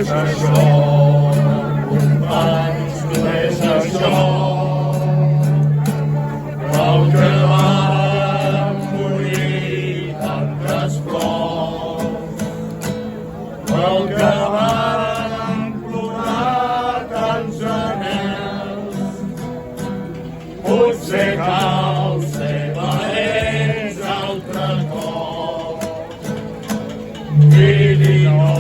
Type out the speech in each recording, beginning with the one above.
és això, companys, no és això. El que van morir tantes flors, el que van plorar tants anhels, potser cal ser valents altre cop i dir no,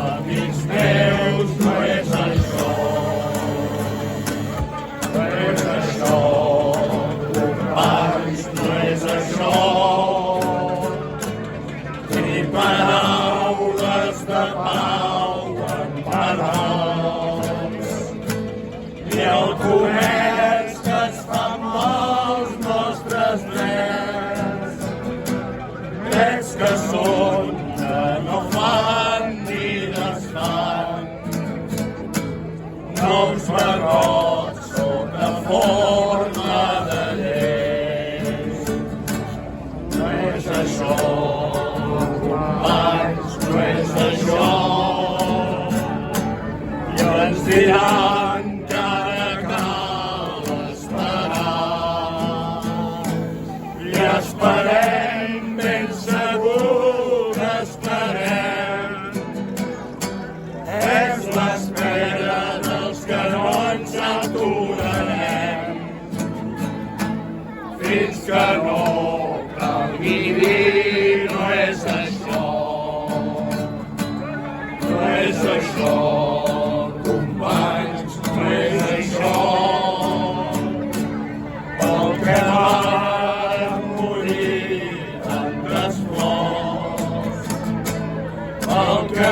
amics meus, no és això, no és això. No és això, ni paraules de pau en paraules, ni el comerç que es fa amb els nostres drets, drets que són, que no fan ni desfan, nous barrots sota forma de llei. No és això, companys, no és això. I ens diran que ara cal esperar. I esperem, ben segur que esperem. És l'espera dels que no ens aturarem fins que no calgui dir no és això, no és això, companys, no és això. El que van morir tantes flors, el que